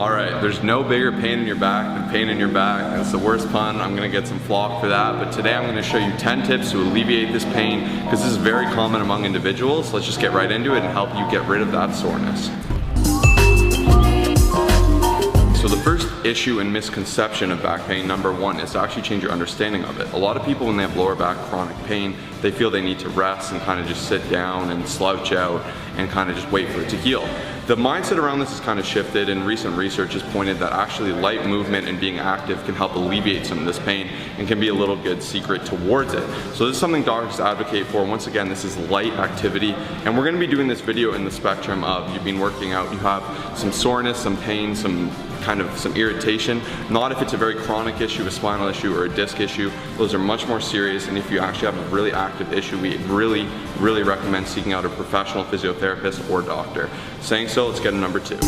Alright, there's no bigger pain in your back than pain in your back. That's the worst pun. I'm gonna get some flack for that, but today I'm gonna show you 10 tips to alleviate this pain because this is very common among individuals. Let's just get right into it and help you get rid of that soreness. So the first issue and misconception of back pain, number one, is to actually change your understanding of it. A lot of people, when they have lower back chronic pain, they feel they need to rest and kind of just sit down and slouch out and kind of just wait for it to heal. The mindset around this has kind of shifted, and recent research has pointed that actually light movement and being active can help alleviate some of this pain and can be a little good secret towards it. So this is something doctors advocate for. Once again, this is light activity, and we're going to be doing this video in the spectrum of you've been working out, you have some soreness, some pain, some irritation. Not if it's a very chronic issue, a spinal issue, or a disc issue. Those are much more serious, and if you actually have a really active issue, we really recommend seeking out a professional physiotherapist or doctor. Saying so, let's get to number two.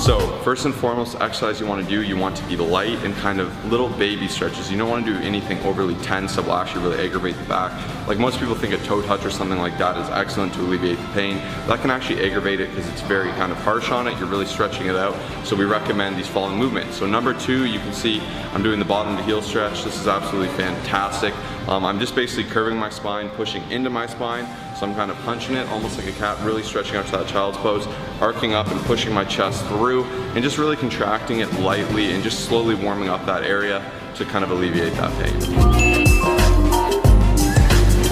So first and foremost, the exercise you want to do, you want to be light and kind of little baby stretches. You don't want to do anything overly tense that will actually really aggravate the back. Like most people think a toe touch or something like that is excellent to alleviate the pain. That can actually aggravate it because it's very kind of harsh on it. You're really stretching it out. So we recommend these following movements. So number two, you can see I'm doing the bottom to heel stretch. This is absolutely fantastic. I'm just basically curving my spine, pushing into my spine. So I'm kind of punching it almost like a cat, really stretching out to that child's pose, arcing up and pushing my chest through, and just really contracting it lightly and just slowly warming up that area to kind of alleviate that pain.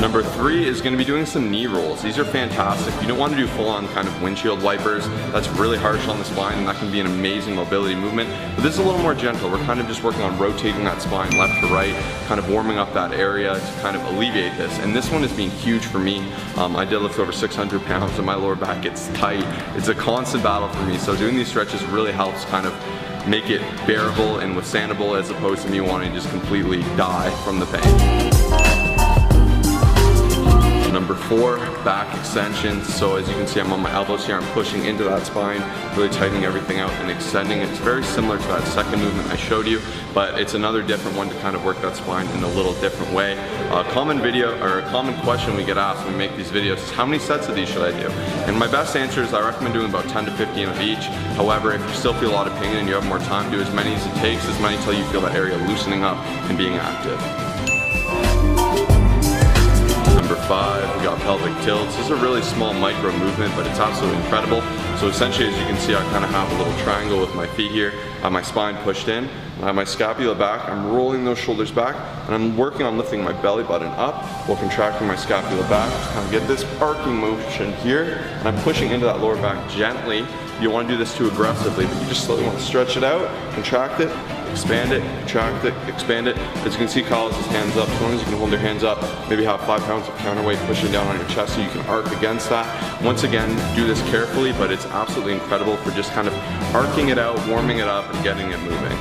Number three is going to be doing some knee rolls. These are fantastic. You don't want to do full-on kind of windshield wipers. That's really harsh on the spine, and that can be an amazing mobility movement. But this is a little more gentle. We're kind of just working on rotating that spine left to right, kind of warming up that area to kind of alleviate this. And this one has been huge for me. I deadlift over 600 pounds, and my lower back gets tight. It's a constant battle for me. So doing these stretches really helps kind of make it bearable and withstandable as opposed to me wanting to just completely die from the pain. Number four, back extensions. So as you can see, I'm on my elbows here. I'm pushing into that spine, really tightening everything out and extending it. It's very similar to that second movement I showed you, but it's another different one to kind of work that spine in a little different way. A common question we get asked when we make these videos is how many sets of these should I do? And my best answer is I recommend doing about 10 to 15 of each. However, if you still feel a lot of pain and you have more time, do as many as it takes, as many until you feel that area loosening up and being active. Number five, we got pelvic tilts. This is a really small micro movement, but it's absolutely incredible. So essentially, as you can see, I kind of have a little triangle with my feet here. I have my spine pushed in. I have my scapula back. I'm rolling those shoulders back, and I'm working on lifting my belly button up while contracting my scapula back to kind of get this arcing motion here. And I'm pushing into that lower back gently. You don't want to do this too aggressively, but you just slowly want to stretch it out, contract it, expand it, contract it, expand it. As you can see, Kyle has his hands up. As long as you can hold your hands up, maybe have 5 pounds of counterweight pushing down on your chest so you can arc against that. Once again, do this carefully, but it's absolutely incredible for just kind of arcing it out, warming it up, and getting it moving.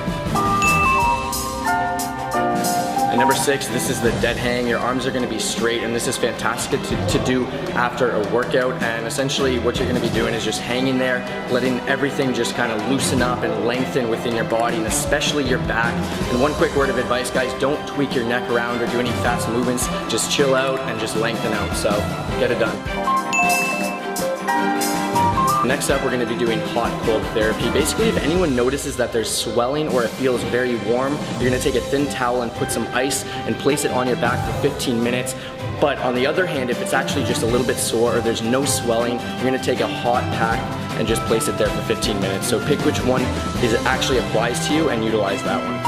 And number six, this is the dead hang. Your arms are going to be straight, and this is fantastic to do after a workout. And essentially what you're going to be doing is just hanging there, letting everything just kind of loosen up and lengthen within your body, and especially your back. And one quick word of advice, guys, don't tweak your neck around or do any fast movements. Just chill out and just lengthen out. So get it done. Next up, we're going to be doing hot-cold therapy. Basically, if anyone notices that there's swelling or it feels very warm, you're going to take a thin towel and put some ice and place it on your back for 15 minutes. But on the other hand, if it's actually just a little bit sore or there's no swelling, you're going to take a hot pack and just place it there for 15 minutes. So pick which one actually applies to you and utilize that one.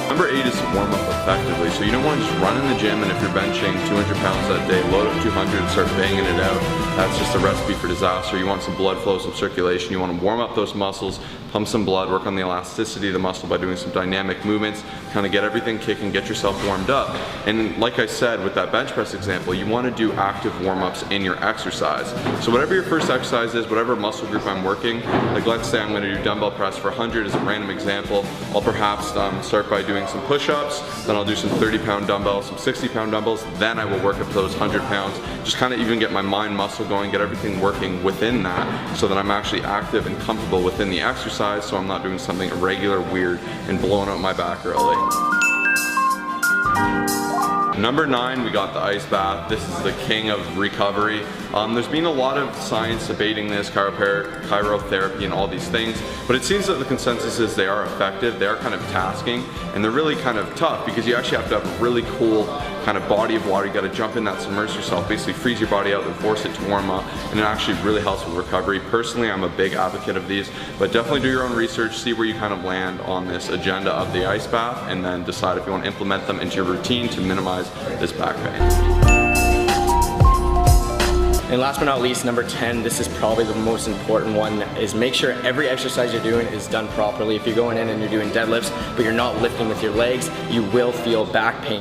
Number eight is to warm up effectively. So you don't want to just run in the gym, and if you're benching 200 pounds that day, load up 200 and start banging it out. That's just a recipe for disaster. You want some blood flow, some circulation. You want to warm up those muscles, pump some blood, work on the elasticity of the muscle by doing some dynamic movements, kind of get everything kicking, get yourself warmed up. And like I said with that bench press example, you want to do active warm-ups in your exercise. So whatever your first exercise is, whatever muscle group I'm working, like let's say I'm going to do dumbbell press for 100 as a random example, I'll perhaps start by doing some push-ups, then I'll do some 30-pound dumbbells, some 60-pound dumbbells, then I will work up to those 100 pounds, just kind of even get my mind muscle going, get everything working within that so that I'm actually active and comfortable within the exercise, so I'm not doing something irregular, weird, and blowing up my back early. Number 9, we got the ice bath. This is the king of recovery. There's been a lot of science debating this, chirotherapy and all these things, but it seems that the consensus is they are effective, they are kind of tasking, and they're really kind of tough because you actually have to have a really cool kind of body of water. You got to jump in that, submerge yourself, basically freeze your body out and force it to warm up, and it actually really helps with recovery. Personally, I'm a big advocate of these, but definitely do your own research, see where you kind of land on this agenda of the ice bath, and then decide if you want to implement them into your routine to minimize this back pain. And last but not least, number 10, this is probably the most important one, is make sure every exercise you're doing is done properly. If you're going in and you're doing deadlifts, but you're not lifting with your legs, you will feel back pain.